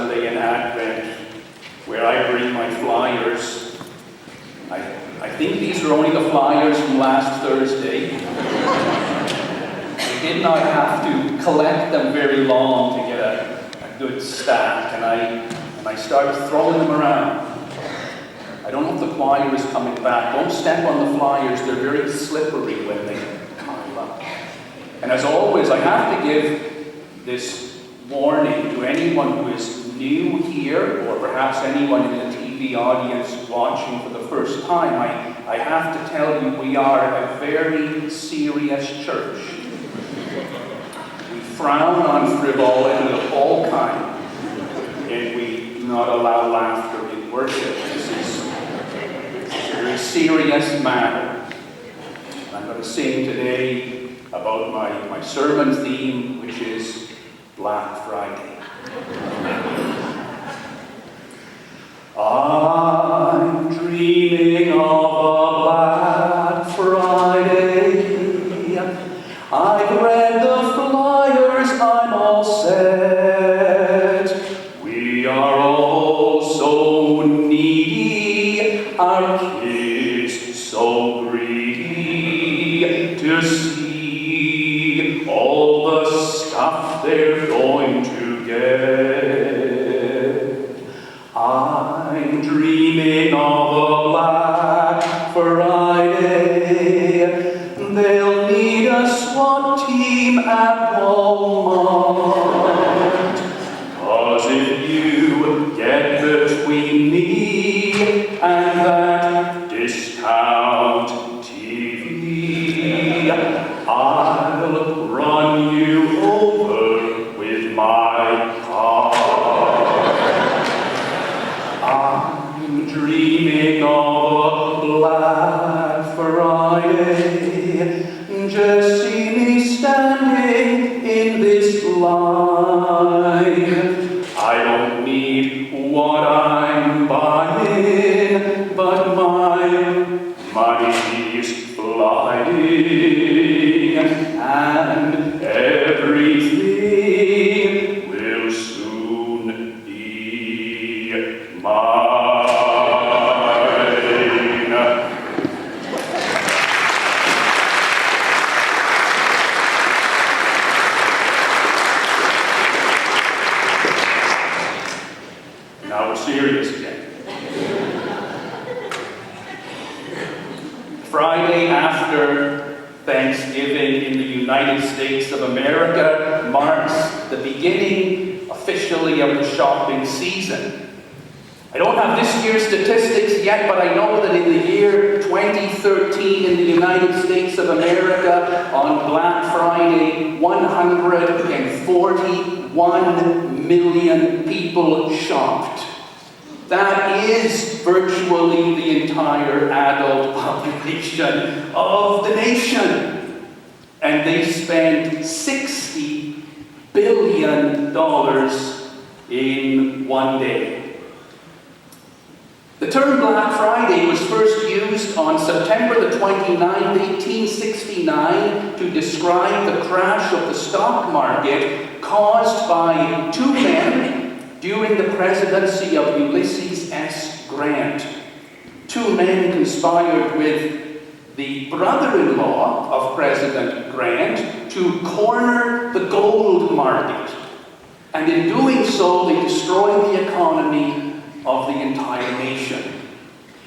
Sunday in Advent, where I bring my flyers. I think these are only the flyers from last Thursday. I did not have to collect them very long to get a good stack, and I started throwing them around. I don't know if the flyer is coming back. Don't step on the flyers. They're very slippery when they pile up. And as always, I have to give this warning to anyone who is new here, or perhaps anyone in the TV audience watching for the first time. I have to tell you, we are a very serious church. We frown on frivolity of all kinds, and we do not allow laughter in worship. This is a very serious matter. I'm going to sing today about my sermon theme, which is Black Friday. I'm dreaming of a Black Friday. I've read the flyers, I'm all set. We are all so needy, our kids so greedy to see all the stuff they're going to get. I'm dreaming of a Black Friday. They'll need a SWAT team at Walmart. 'Cause if you get between me and that discount TV, I'll run you over with my car. I'm dreaming of a Black Friday. Just see me standing in this line. I don't need what I'm buying, but my money's flying, and everything will soon be mine. Now we're serious again. Friday after Thanksgiving in the United States of America marks the beginning officially of the shopping season. I don't have this year's statistics yet, but I know that in the year 2013 in the United States of America, on Black Friday, 141 million people shopped. That is virtually the entire adult population of the nation. And they spent $60 billion in one day. The term Black Friday was first used on September the 29th, 1869 to describe the crash of the stock market caused by two men during the presidency of Ulysses S. Grant. Two men conspired with the brother-in-law of President Grant to corner the gold market. And in doing so, they destroyed the economy of the entire nation.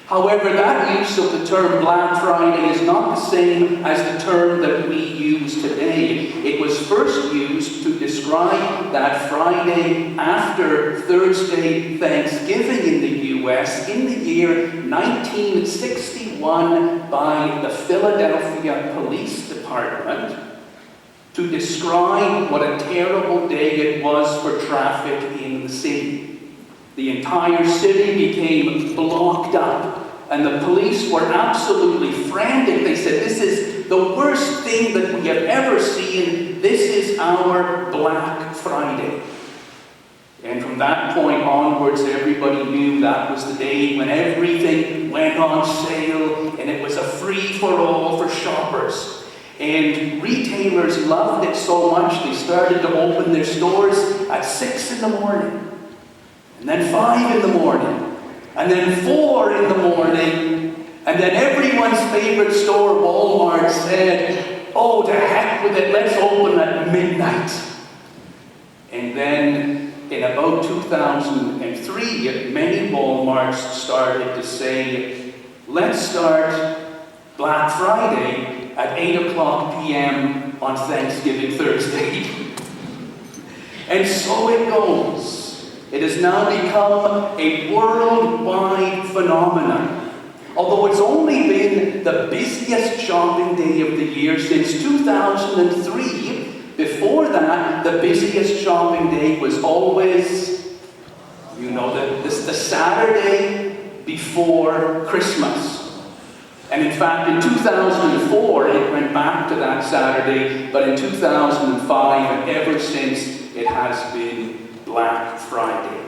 However, that use of the term Black Friday is not the same as the term that we use today. It was first used to describe that Friday after Thursday Thanksgiving in the U.S. in the year 1961 by the Philadelphia Police Department to describe what a terrible day it was for traffic in the city. The entire city became blocked up, and the police were absolutely frantic. They said, "This is the worst thing that we have ever seen. This is our Black Friday." And from that point onwards, everybody knew that was the day when everything went on sale, and it was a free-for-all for shoppers. And retailers loved it so much, they started to open their stores at 6 in the morning. and then 5 in the morning, and then 4 in the morning, and then everyone's favorite store, Walmart, said, oh, to heck with it, let's open at midnight. And then in about 2003, many Walmarts started to say, let's start Black Friday at 8 o'clock p.m. on Thanksgiving Thursday. And so it goes. It has now become a worldwide phenomenon. Although it's only been the busiest shopping day of the year since 2003, before that, the busiest shopping day was always, the Saturday before Christmas. And in fact, in 2004, it went back to that Saturday, but in 2005, and ever since, it has been Black Friday,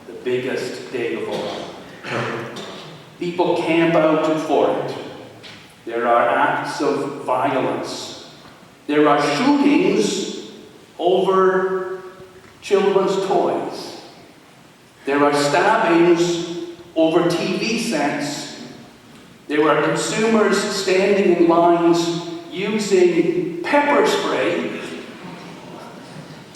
the biggest day of all. People camp out for it. There are acts of violence. There are shootings over children's toys. There are stabbings over TV sets. There are consumers standing in lines using pepper spray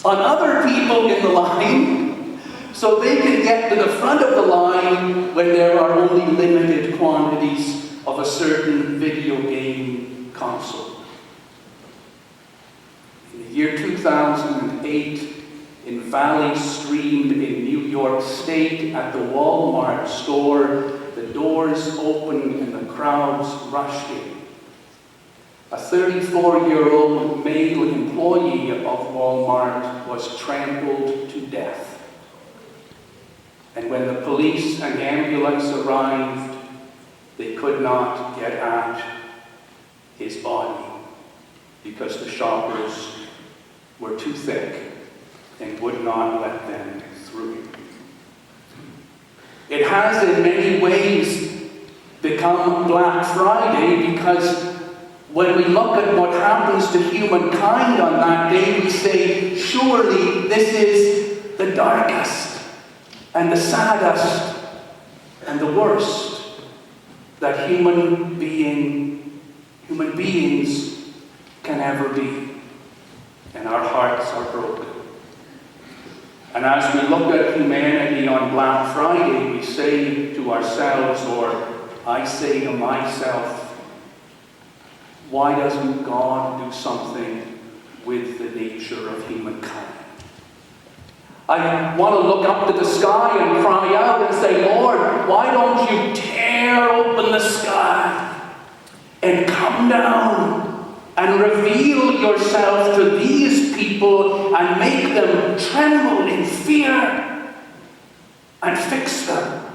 on other people in the line so they can get to the front of the line when there are only limited quantities of a certain video game console. In the year 2008, in Valley Stream in New York State, at the Walmart store, the doors opened and the crowds rushed in. A 34-year-old male employee of Walmart was trampled to death. And when the police and ambulance arrived, they could not get at his body because the shoppers were too thick and would not let them through. It has in many ways become Black Friday because when we look at what happens to humankind on that day, we say, surely this is the darkest and the saddest and the worst that human beings can ever be. And our hearts are broken. And as we look at humanity on Black Friday, we say to ourselves, or I say to myself, why doesn't God do something with the nature of humankind? I want to look up to the sky and cry out and say, Lord, why don't you tear open the sky and come down and reveal yourself to these people and make them tremble in fear and fix them?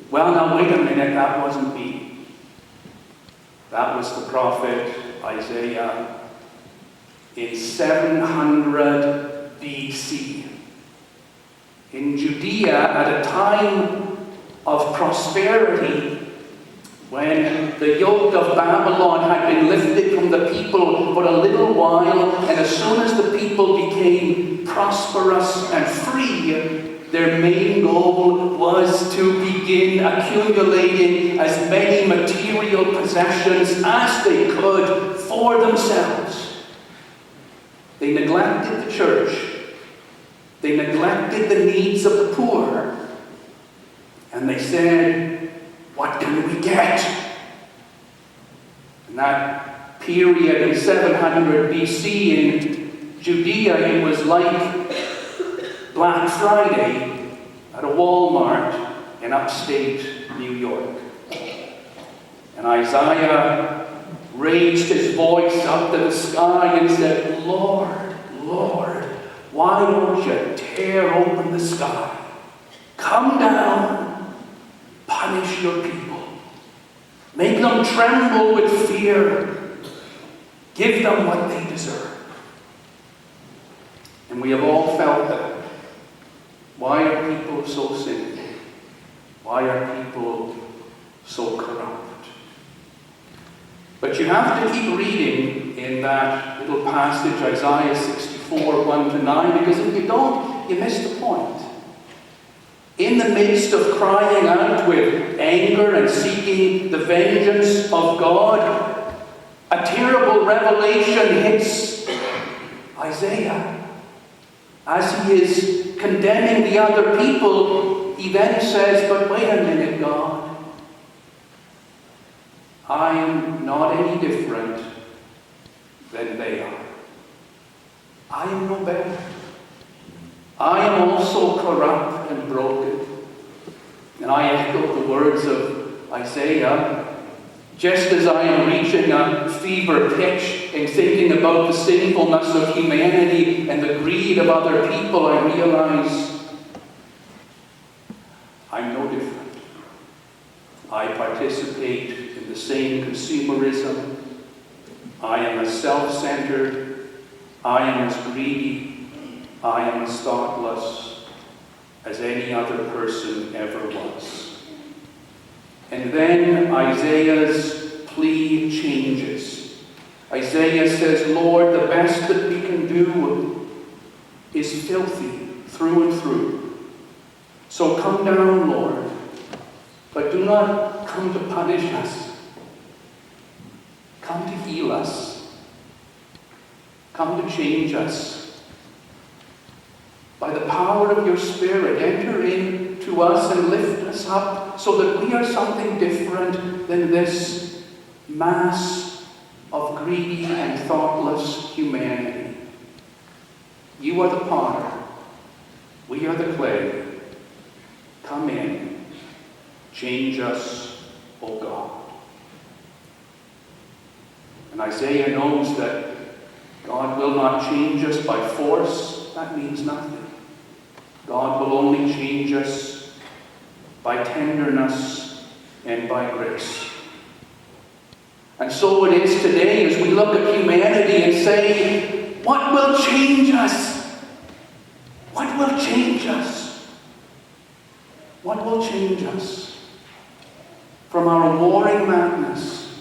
Well, now wait a minute, that wasn't me. That was the prophet Isaiah in 700 BC. In Judea, at a time of prosperity, when the yoke of Babylon had been lifted from the people for a little while, and as soon as the people became prosperous and free, their main goal was to begin accumulating as many material possessions as they could for themselves. They neglected the church. They neglected the needs of the poor. And they said, what can we get? In that period in 700 BC in Judea, it was like Black Friday at a Walmart in upstate New York. And Isaiah raised his voice up to the sky and said, Lord, Lord, why don't you tear open the sky? Come down, punish your people. Make them tremble with fear. Give them what they deserve. And we have all felt that. Why are people so sinful? Why are people so corrupt? But you have to keep reading in that little passage, Isaiah 64, 1-9, because if you don't, you miss the point. the midst of crying out with anger and seeking the vengeance of God, a terrible revelation hits Isaiah. As he is condemning the other people, he then says, but wait a minute, God. I'm not any different than they are. I am no better. I am also corrupt and broken. And I echo the words of Isaiah. Just as I am reaching a fever pitch in thinking about the sinfulness of humanity and the greed of other people, I realize I'm no different. I participate in the same consumerism. I am as self-centered. I am as greedy. I am as thoughtless as any other person ever was. And then Isaiah's plea changes. Isaiah says, Lord, the best that we can do is filthy through and through. So come down, Lord, but do not come to punish us. Come to heal us. Come to change us. By the power of your Spirit, enter into us and lift us up so that we are something different than this mass of greedy and thoughtless humanity. You are the potter. We are the clay. Come in. Change us, O God. And Isaiah knows that God will not change us by force. That means nothing. God will only change us by tenderness and by grace. And so it is today as we look at humanity and say, what will change us? What will change us? What will change us from our warring madness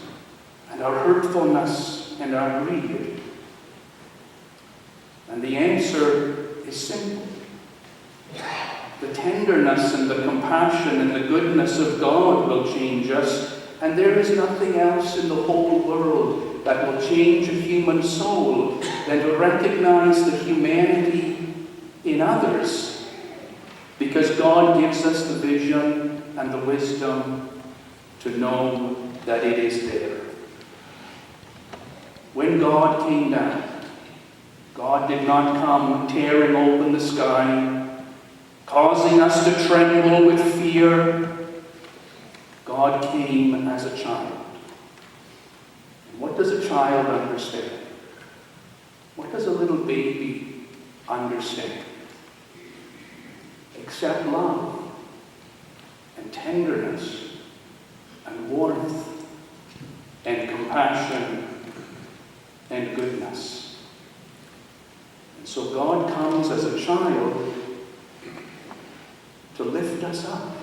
and our hurtfulness and our greed? And the answer is simple. The tenderness and the compassion and the goodness of God will change us, and there is nothing else in the whole world that will change a human soul than to recognize the humanity in others, because God gives us the vision and the wisdom to know that it is there. When God came down, God did not come tearing open the sky, causing us to tremble with fear. God came as a child. And what does a child understand? What does a little baby understand? Except love and tenderness and warmth and compassion and goodness. And so God comes as a child to lift us up,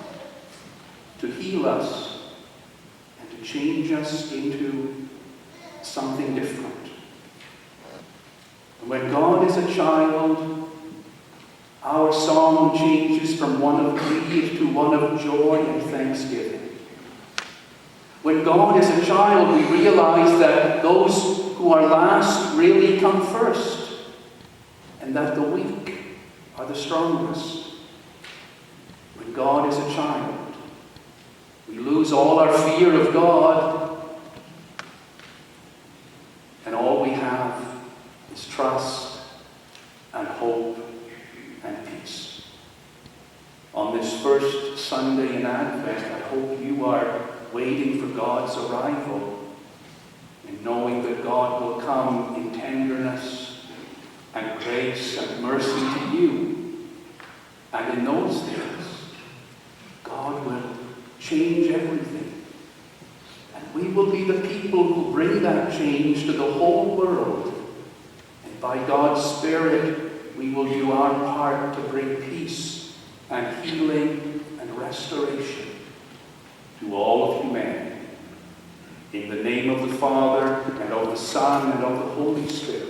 to heal us, and to change us into something different. And when God is a child, our song changes from one of greed to one of joy and thanksgiving. When God is a child, we realize that those who are last really come first, and that the weak are the strongest. When God is a child, we lose all our fear of God, and all we have is trust and hope and peace. On this first Sunday in Advent, I hope you are waiting for God's arrival and knowing that God will come in tenderness and grace and mercy to you. And in those days, God will change everything. And we will be the people who bring that change to the whole world. And by God's Spirit, we will do our part to bring peace and healing and restoration to all of humanity. In the name of the Father, and of the Son, and of the Holy Spirit.